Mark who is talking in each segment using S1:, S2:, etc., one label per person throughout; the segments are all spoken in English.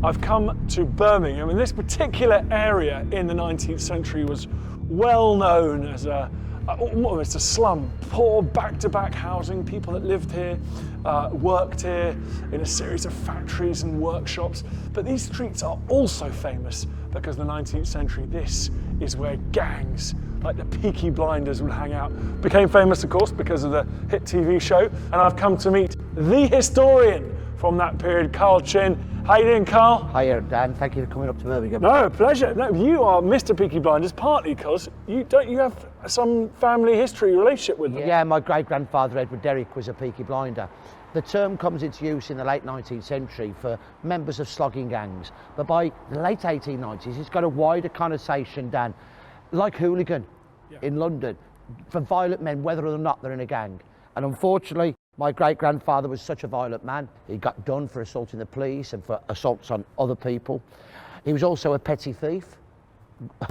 S1: I've come to Birmingham, and this particular area in the 19th century was well known as almost a slum. Poor back-to-back housing, people that lived here, worked here in a series of factories and workshops. But these streets are also famous because in the 19th century, this is where gangs like the Peaky Blinders would hang out. Became famous, of course, because of the hit TV show. And I've come to meet the historian from that period, Carl Chinn. How you doing, Carl?
S2: Hiya, Dan. Thank you for coming up to Birmingham.
S1: No, pleasure. No, you are Mr. Peaky Blinders partly because you have some family history relationship with them.
S2: Yeah, my great-grandfather Edward Derrick was a Peaky Blinder. The term comes into use in the late 19th century for members of slogging gangs, but by the late 1890s, it's got a wider connotation, Dan, like hooligan in London, for violent men, whether or not they're in a gang. And unfortunately, my great-grandfather was such a violent man. He got done for assaulting the police and for assaults on other people. He was also a petty thief.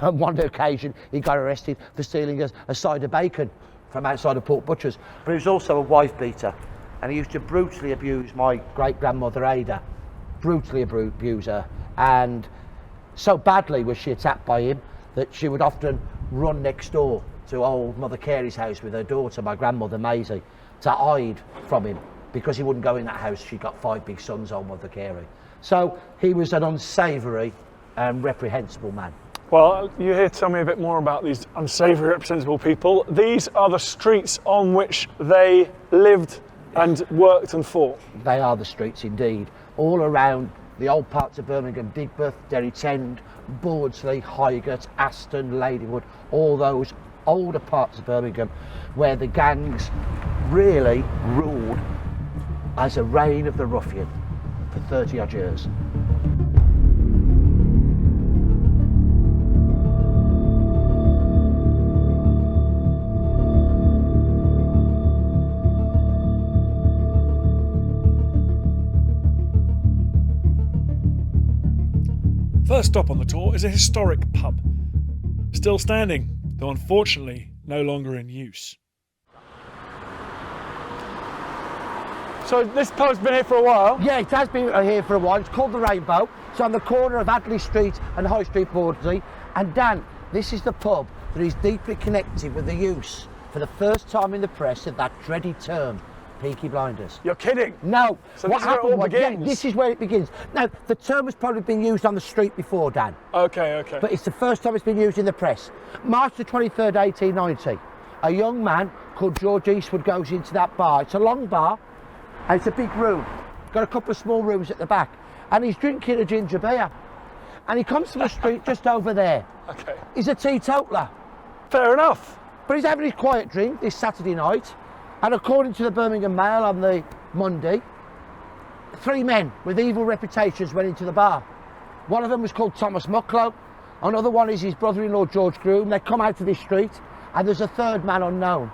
S2: On one occasion, he got arrested for stealing a side of bacon from outside of Port Butcher's. But he was also a wife beater, and he used to brutally abuse my great-grandmother Ada. Brutally abuse her. And so badly was she attacked by him that she would often run next door to old Mother Carey's house with her daughter, my grandmother Maisie, to hide from him because he wouldn't go in that house. She got 5 big sons, old Mother Carey. So he was an unsavoury and reprehensible man.
S1: Well, you're here to tell me a bit more about these unsavoury, reprehensible people. These are the streets on which they lived and worked and fought.
S2: They are the streets indeed. All around the old parts of Birmingham, Digbeth, Derry's End, Bawdsley, Highgate, Aston, Ladywood, all those older parts of Birmingham where the gangs really ruled as a reign of the ruffian for 30 odd years.
S1: First stop on the tour is a historic pub. Still standing, though unfortunately no longer in use. So this pub's been here for a while?
S2: Yeah, it has been here for a while. It's called the Rainbow. It's on the corner of Adley Street and High Street, Bawdsley. And Dan, this is the pub that is deeply connected with the use, for the first time in the press, of that dreaded term, Peaky Blinders.
S1: You're kidding?
S2: No.
S1: So
S2: what
S1: this is where it all
S2: happened was,
S1: begins?
S2: yeah, this is where it begins. Now, the term has probably been used on the street before, Dan.
S1: Okay.
S2: But it's the first time it's been used in the press. March the 23rd, 1890, a young man called George Eastwood goes into that bar. It's a long bar, and it's a big room. Got a couple of small rooms at the back. And he's drinking a ginger beer. And he comes to the street just over there.
S1: Okay.
S2: He's a teetotaler.
S1: Fair enough.
S2: But he's having his quiet drink this Saturday night. And according to the Birmingham Mail on the Monday, 3 men with evil reputations went into the bar. One of them was called Thomas Mucklow. Another one is his brother-in-law, George Groom. They come out to this street, and there's a third man unknown.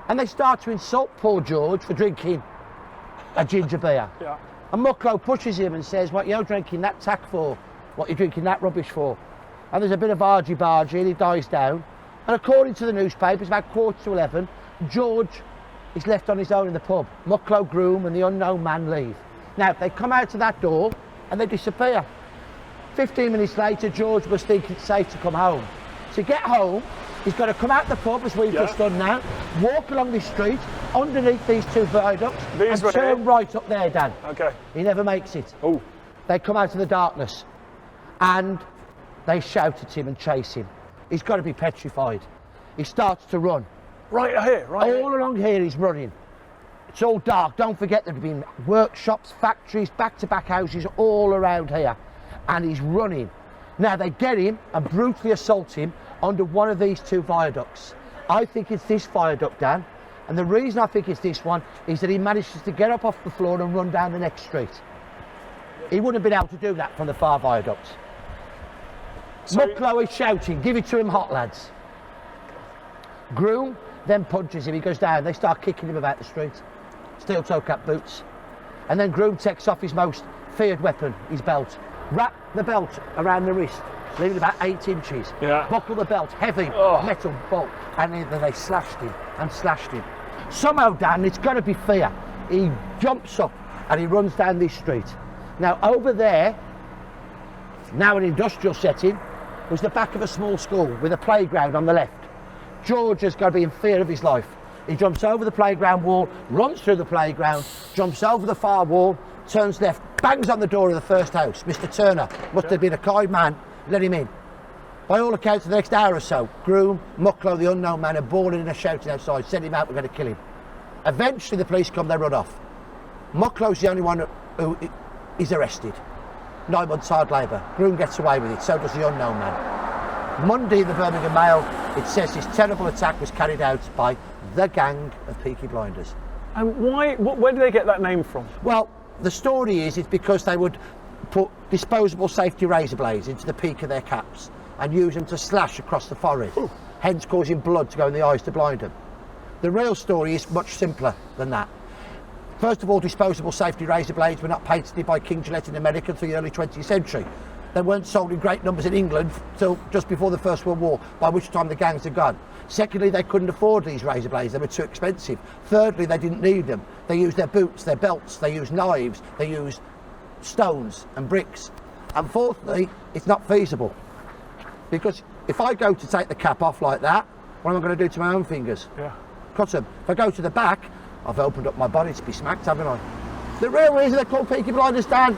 S2: And they start to insult poor George for drinking a ginger beer.
S1: Yeah.
S2: And Mucklow pushes him and says, "What you're drinking that tack for? What you're drinking that rubbish for?" And there's a bit of argy-bargy, and he dies down. And according to the newspapers, about 11:15, George is left on his own in the pub. Mucklow, Groom and the unknown man leave. Now, they come out to that door and they disappear. 15 minutes later, George was thinking it's safe to come home. To get home, he's got to come out the pub, as we've just done now, walk along this street, underneath these 2 viaducts, and turn right up there, Dan.
S1: Okay.
S2: He never makes it.
S1: Oh.
S2: They come out of the darkness and they shout at him and chase him. He's got to be petrified. He starts to run.
S1: Right here,
S2: All along here he's running. It's all dark. Don't forget there have been workshops, factories, back-to-back houses all around here. And he's running. Now they get him and brutally assault him under one of these 2 viaducts. I think it's this viaduct, Dan. And the reason I think it's this one is that he manages to get up off the floor and run down the next street. He wouldn't have been able to do that from the far viaduct. So Mucklow is shouting, "Give it to him hot, lads." Groom then punches him. He goes down. They start kicking him about the street. Steel-toe cap boots. And then Groom takes off his most feared weapon, his belt. Wrap the belt around the wrist, leaving about 8 inches.
S1: Yeah.
S2: Buckle the belt, heavy metal bolt. And then they slashed him and slashed him. Somehow, Dan, it's got to be fear. He jumps up and he runs down this street. Now, over there now an industrial setting, was the back of a small school with a playground on the left. George has got to be in fear of his life. He jumps over the playground wall, runs through the playground, jumps over the far wall, turns left, bangs on the door of the first house. Mr. Turner must have been a kind man, let him in. By all accounts, for the next hour or so, Groom, Mucklow, the unknown man, are bawling and shouting outside, send him out, we're going to kill him. Eventually the police come, they run off. Mucklow's the only one who is arrested. 9 months hard labour. Groom gets away with it, so does the unknown man. Monday in the Birmingham Mail, it says this terrible attack was carried out by the gang of Peaky Blinders.
S1: And why? Where do they get that name from?
S2: Well, the story is it's because they would put disposable safety razor blades into the peak of their caps and use them to slash across the forehead, hence causing blood to go in the eyes to blind them. The real story is much simpler than that. First of all, disposable safety razor blades were not patented by King Gillette in America until the early 20th century. They weren't sold in great numbers in England till just before the First World War, by which time the gangs had gone. Secondly, they couldn't afford these razor blades, they were too expensive. Thirdly, they didn't need them. They used their boots, their belts, they used knives, they used stones and bricks. And fourthly, it's not feasible. Because if I go to take the cap off like that, what am I going to do to my own fingers?
S1: Yeah.
S2: Cut them. If I go to the back, I've opened up my body to be smacked, haven't I? The real reason they're called Peaky Blinders, Dan.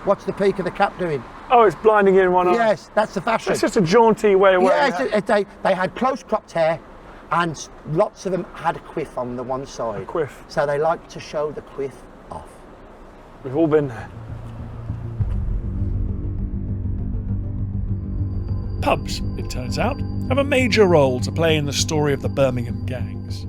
S2: What's the peak of the cap doing?
S1: Oh, it's blinding you in one eye.
S2: Yes, that's the fashion.
S1: It's just a jaunty way of wearing
S2: Yes, they had close cropped hair and lots of them had a quiff on the one side.
S1: A quiff.
S2: So they like to show the quiff off.
S1: We've all been there. Pubs, it turns out, have a major role to play in the story of the Birmingham gangs.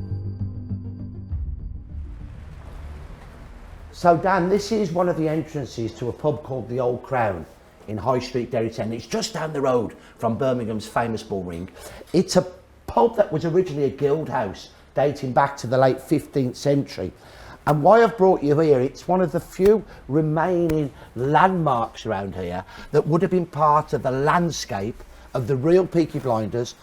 S2: So Dan, this is one of the entrances to a pub called the Old Crown in High Street, Derry 10. It's just down the road from Birmingham's famous bull ring. It's a pub that was originally a guild house dating back to the late 15th century. And why I've brought you here, it's one of the few remaining landmarks around here that would have been part of the landscape of the real Peaky Blinders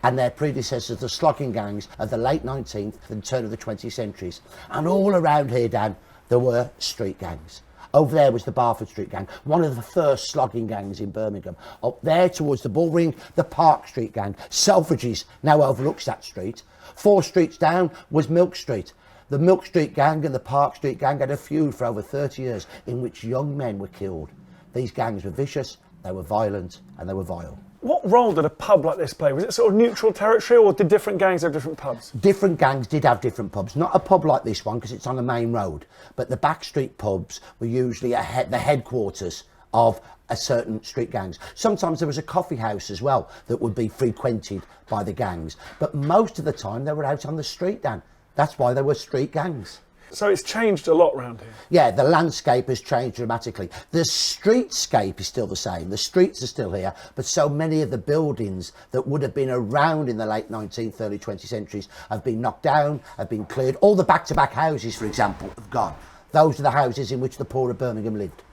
S2: and their predecessors, the slogging gangs of the late 19th and turn of the 20th centuries. And all around here, Dan, there were street gangs. Over there was the Barford Street Gang, one of the first slogging gangs in Birmingham. Up there towards the Bull Ring, the Park Street Gang. Selfridges now overlooks that street. 4 streets down was Milk Street. The Milk Street Gang and the Park Street Gang had a feud for over 30 years in which young men were killed. These gangs were vicious, they were violent and they were vile.
S1: What role did a pub like this play? Was it sort of neutral territory, or did different gangs have different pubs?
S2: Different gangs did have different pubs. Not a pub like this one because it's on the main road, but the back street pubs were usually the headquarters of a certain street gangs. Sometimes there was a coffee house as well that would be frequented by the gangs, but most of the time they were out on the street, Dan. That's why they were street gangs.
S1: So it's changed a lot around here.
S2: Yeah, the landscape has changed dramatically. The streetscape is still the same. The streets are still here, but so many of the buildings that would have been around in the late 19th, early 20th centuries have been knocked down, have been cleared. All the back-to-back houses, for example, have gone. Those are the houses in which the poor of Birmingham lived.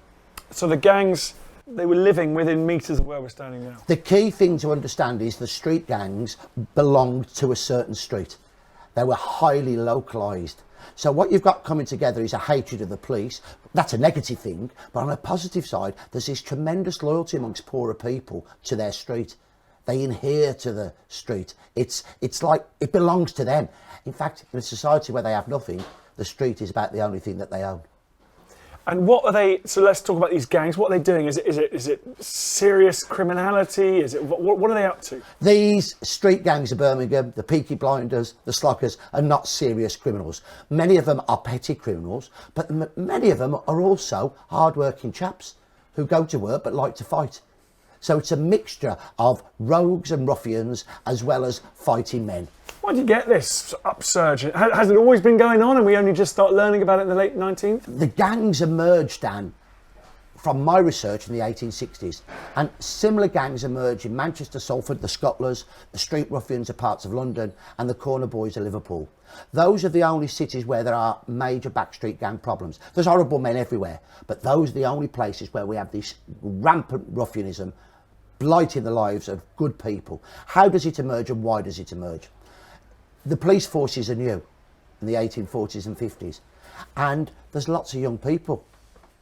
S1: So the gangs, they were living within metres of where we're standing now.
S2: The key thing to understand is the street gangs belonged to a certain street. They were highly localised. So what you've got coming together is a hatred of the police. That's a negative thing, but on a positive side, there's this tremendous loyalty amongst poorer people to their street. They adhere to the street. It's like it belongs to them. In fact, in a society where they have nothing, the street is about the only thing that they own.
S1: And what are they? So let's talk about these gangs. What are they doing? Is it serious criminality? Is it what are they up to?
S2: These street gangs of Birmingham, the Peaky Blinders, the Sloggers, are not serious criminals. Many of them are petty criminals, but many of them are also hard-working chaps who go to work but like to fight. So it's a mixture of rogues and ruffians as well as fighting men.
S1: Why do you get this upsurge? Has it always been going on and we only just start learning about it in the late 19th?
S2: The gangs emerged, Dan, from my research in the 1860s. And similar gangs emerged in Manchester, Salford, the Scottlers, the street ruffians of parts of London and the corner boys of Liverpool. Those are the only cities where there are major backstreet gang problems. There's horrible men everywhere, but those are the only places where we have this rampant ruffianism blighting the lives of good people. How does it emerge and why does it emerge? The police forces are new in the 1840s and 50s, and there's lots of young people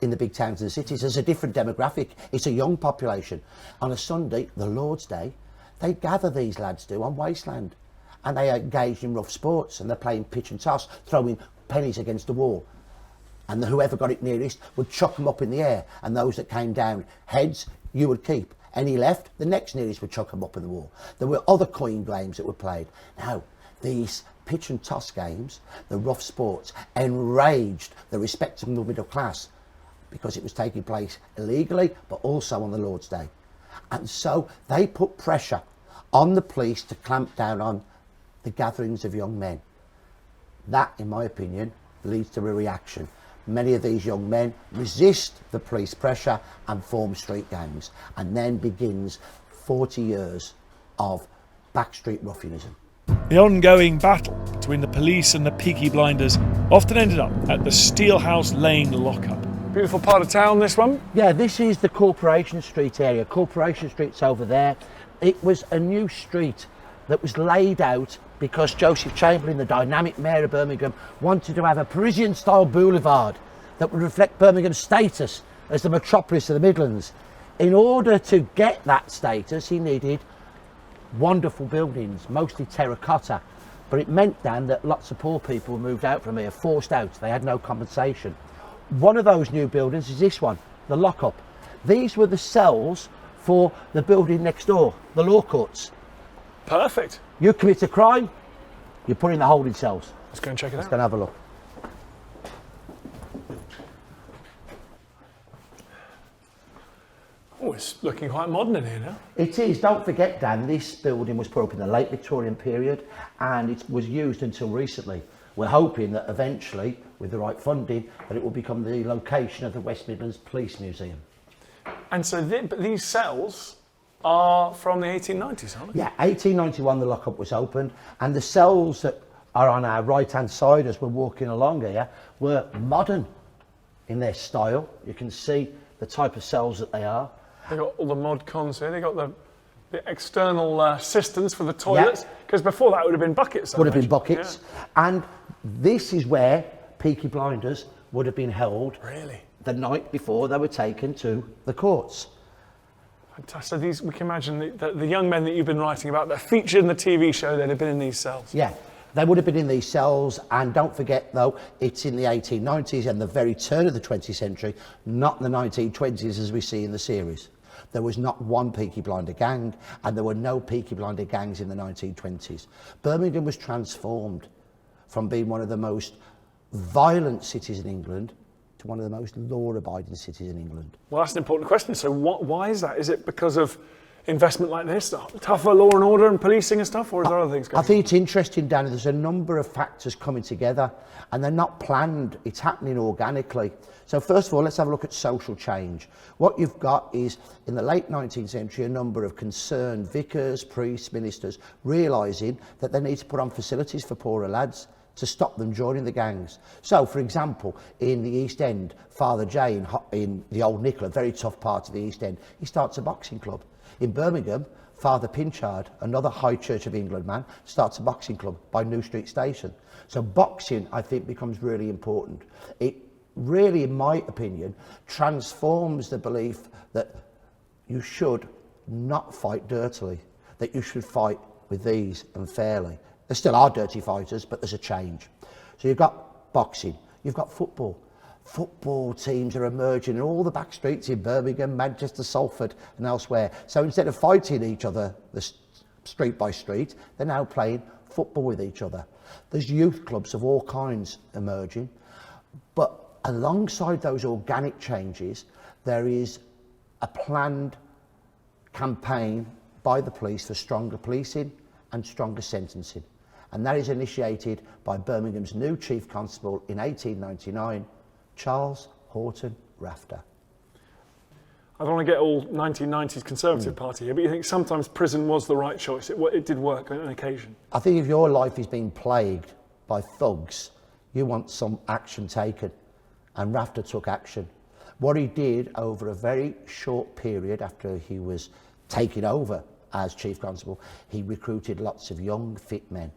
S2: in the big towns and the cities. There's a different demographic. It's a young population. On a Sunday, the Lord's Day, they gather, these lads do, on wasteland, and they are engaged in rough sports, and they're playing pitch and toss, throwing pennies against the wall, and whoever got it nearest would chuck them up in the air, and those that came down heads, you would keep. Any left, the next nearest would chuck them up in the wall. There were other coin games that were played. Now, these pitch and toss games, the rough sports, enraged the respectable middle class, because it was taking place illegally, but also on the Lord's Day. And so they put pressure on the police to clamp down on the gatherings of young men. That, in my opinion, leads to a reaction. Many of these young men resist the police pressure and form street gangs, and then begins 40 years of backstreet ruffianism.
S1: The ongoing battle between the police and the Peaky Blinders often ended up at the Steelhouse Lane Lockup. Beautiful part of town, this one.
S2: Yeah, this is the Corporation Street area. Corporation Street's over there. It was a new street that was laid out because Joseph Chamberlain, the dynamic mayor of Birmingham, wanted to have a Parisian-style boulevard that would reflect Birmingham's status as the metropolis of the Midlands. In order to get that status, he needed wonderful buildings, mostly terracotta, but it meant then that lots of poor people were moved out from here, forced out. They had no compensation. One of those new buildings is this one, the Lockup. These were the cells for the building next door, the law courts.
S1: Perfect.
S2: You commit a crime, you're put in the holding cells.
S1: Let's go and check it out.
S2: Let's go and have a look.
S1: Oh, it's looking quite modern in here now.
S2: It is. Don't forget, Dan, this building was put up in the late Victorian period and it was used until recently. We're hoping that eventually, with the right funding, that it will become the location of the West Midlands Police Museum.
S1: And so but these cells are from the 1890s, aren't they?
S2: Yeah, 1891 the lockup was opened, and the cells that are on our right-hand side as we're walking along here were modern in their style. You can see the type of cells that they are.
S1: They've got all the mod cons here. They've got the external cisterns for the toilets, because before that would have been buckets.
S2: Would have been buckets. Yeah. And this is where Peaky Blinders would have been held.
S1: Really?
S2: The night before they were taken to the courts.
S1: So these, we can imagine the young men that you've been writing about, they're featured in the TV show, they'd have been in these cells.
S2: Yeah, they would have been in these cells, and don't forget though, it's in the 1890s and the very turn of the 20th century, not the 1920s as we see in the series. There was not one Peaky Blinder gang, and there were no Peaky Blinder gangs in the 1920s. Birmingham was transformed from being one of the most violent cities in England to one of the most law-abiding cities in England.
S1: Well, that's an important question. So why is that? Is it because of investment like this, tougher law and order and policing and stuff, or is there other things going on?
S2: I think it's interesting, Dan, there's a number of factors coming together, and they're not planned, it's happening organically. So first of all, let's have a look at social change. What you've got is, in the late 19th century, a number of concerned vicars, priests, ministers, realising that they need to put on facilities for poorer lads to stop them joining the gangs. So, for example, in the East End, Father J in the Old Nicola, a very tough part of the East End, he starts a boxing club. In Birmingham, Father Pinchard, another High Church of England man, starts a boxing club by New Street Station. So boxing, I think, becomes really important. It really, in my opinion, transforms the belief that you should not fight dirtily, that you should fight with ease and fairly. There still are dirty fighters, but there's a change. So you've got boxing, you've got football. Football teams are emerging in all the back streets in Birmingham, Manchester, Salford and elsewhere. So instead of fighting each other street by street, they're now playing football with each other. There's youth clubs of all kinds emerging. But alongside those organic changes, there is a planned campaign by the police for stronger policing and stronger sentencing. And that is initiated by Birmingham's new Chief Constable in 1899, Charles Horton Rafter.
S1: I don't want to get all 1990s Conservative Party here, but you think sometimes prison was the right choice. It did work on an occasion.
S2: I think if your life is being plagued by thugs, you want some action taken. And Rafter took action. What he did over a very short period after he was taken over as Chief Constable, he recruited lots of young, fit men.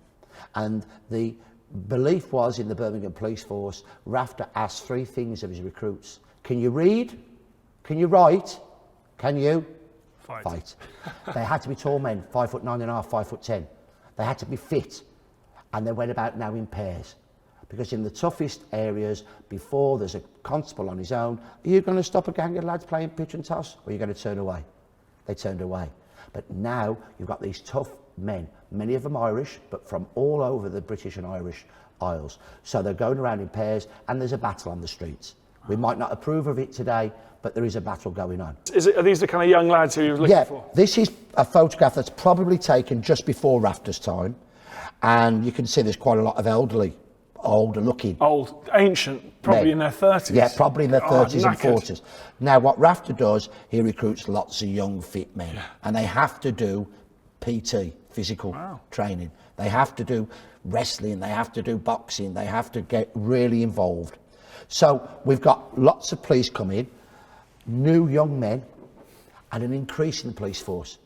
S2: And the belief was in the Birmingham Police Force, Rafter asked three things of his recruits: Can you read? Can you write? Can you
S1: Fight.
S2: They had to be tall men, 5'9.5", 5'10". They had to be fit, and they went about now in pairs. Because in the toughest areas, before there's a constable on his own, are you going to stop a gang of lads playing pitch and toss, or are you going to turn away? They turned away. But now you've got these tough men, many of them Irish, but from all over the British and Irish Isles. So they're going around in pairs, and there's a battle on the streets. We might not approve of it today, but there is a battle going on.
S1: Are these the kind of young lads who you're looking for?
S2: Yeah, this is a photograph that's probably taken just before Rafter's time, and you can see there's quite a lot of older looking.
S1: Old, ancient, probably in their 30s.
S2: Yeah, probably in their 30s and
S1: knackered.
S2: 40s. Now, what Rafter does, he recruits lots of young, fit men, and they have to do PT, physical training. They have to do wrestling, they have to do boxing, they have to get really involved. So we've got lots of police come in, new young men, and an increase in the police force.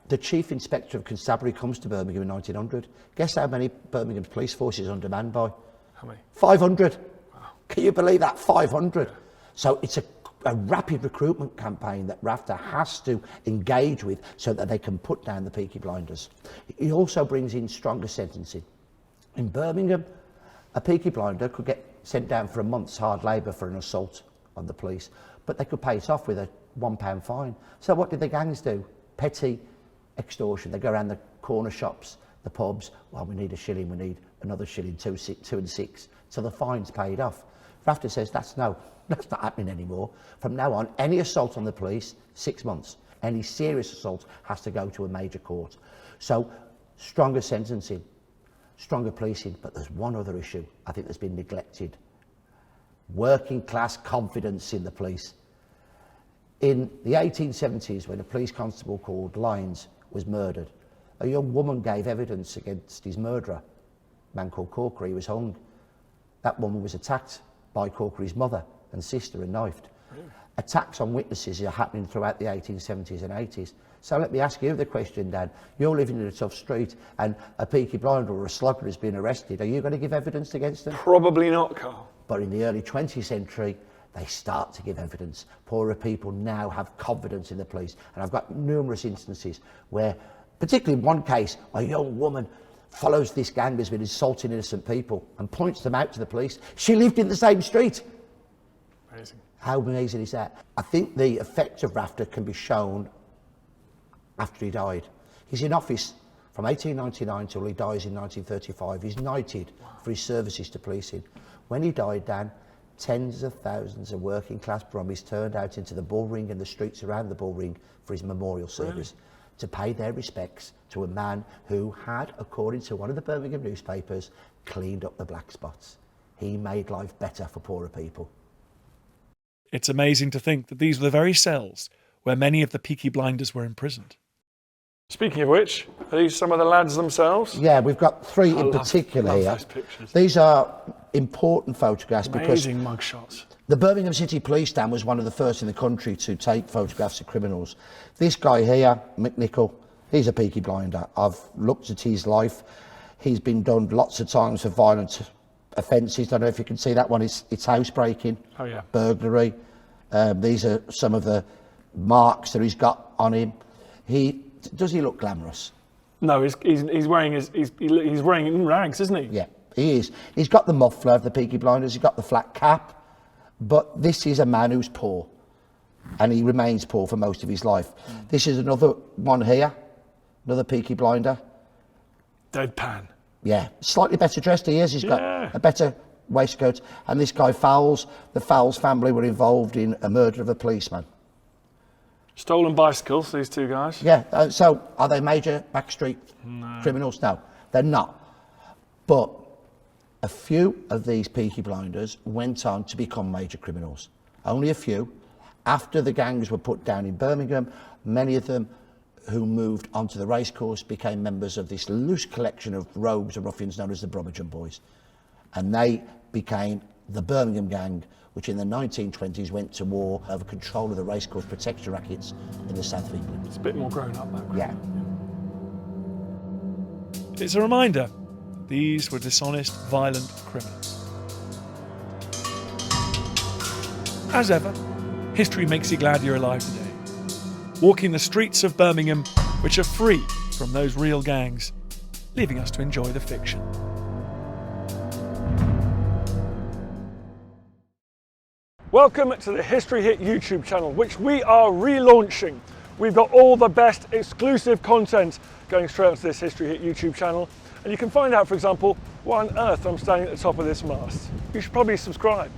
S2: The Chief Inspector of Constabulary comes to Birmingham in 1900. Guess how many Birmingham's police force is undermanned by?
S1: How many?
S2: 500. Wow. Can you believe that? 500. So it's a rapid recruitment campaign that Rafter has to engage with so that they can put down the Peaky Blinders. He also brings in stronger sentencing. In Birmingham, a Peaky Blinder could get sent down for a month's hard labour for an assault on the police, but they could pay it off with a £1 fine. So what did the gangs do? Petty extortion. They go around the corner shops, the pubs. Well, we need a shilling, we need another shilling, two and six. So the fine's paid off. Rafter says that's not happening anymore. From now on, any assault on the police, 6 months. Any serious assault has to go to a major court. So stronger sentencing, stronger policing, but there's one other issue I think that's been neglected. Working class confidence in the police. In the 1870s, when a police constable called Lyons was murdered, a young woman gave evidence against his murderer, a man called Corkery. He was hung. That woman was attacked by Corkery's mother and sister and knifed. Really? Attacks on witnesses are happening throughout the 1870s and 80s. So let me ask you the question, Dan. You're living in a tough street and a Peaky Blinder or a slugger has been arrested. Are you going to give evidence against them?
S1: Probably not, Carl.
S2: But in the early 20th century, they start to give evidence. Poorer people now have confidence in the police. And I've got numerous instances where, particularly in one case, a young woman follows this gang that's been insulting innocent people and points them out to the police. She lived in the same street.
S1: Amazing.
S2: How amazing is that? I think the effect of Rafter can be shown after he died. He's in office from 1899 till he dies in 1935. He's knighted for his services to policing. When he died, Dan, tens of thousands of working class Brummies turned out into the bull ring and the streets around the bull ring for his memorial service to pay their respects to a man who had, according to one of the Birmingham newspapers, cleaned up the black spots. He made life better for poorer people.
S3: It's amazing to think that these were the very cells where many of the Peaky Blinders were imprisoned.
S1: Speaking of which, are these some of the lads themselves?
S2: Yeah, we've got three in particular
S1: love
S2: here.
S1: those pictures.
S2: These are important photographs because
S1: Amazing mugshots.
S2: the Birmingham City Police Stand was one of the first in the country to take photographs of criminals. This guy here, McNichol, he's a Peaky Blinder. I've looked at his life. He's been done lots of times for violent offences. I don't know if you can see that one. It's housebreaking, burglary. These are some of the marks that he's got on him. Does he look glamorous?
S1: No, he's wearing he's wearing rags, isn't he?
S2: Yeah, he is. He's got the muffler of the Peaky Blinders. He's got the flat cap. But this is a man who's poor, and he remains poor for most of his life. This is another one here, another Peaky Blinder.
S1: Deadpan.
S2: Yeah, slightly better dressed he is. He's got a better waistcoat. And this guy Fowles, the Fowles family were involved in a murder of a policeman.
S1: Stolen bicycles, these two guys.
S2: Yeah, so are they major backstreet criminals? No, they're not. But a few of these Peaky Blinders went on to become major criminals. Only a few. After the gangs were put down in Birmingham, many of them who moved onto the racecourse became members of this loose collection of rogues and ruffians known as the Brummagem Boys. And they became the Birmingham Gang, which in the 1920s went to war over control of the racecourse protection rackets in the south of England.
S1: It's a bit more grown up, that way.
S2: Yeah.
S3: It's a reminder, these were dishonest, violent criminals. As ever, history makes you glad you're alive today. Walking the streets of Birmingham, which are free from those real gangs, leaving us to enjoy the fiction.
S1: Welcome to the History Hit YouTube channel, which we are relaunching. We've got all the best exclusive content going straight onto this History Hit YouTube channel. And you can find out, for example, why on earth I'm standing at the top of this mast. You should probably subscribe.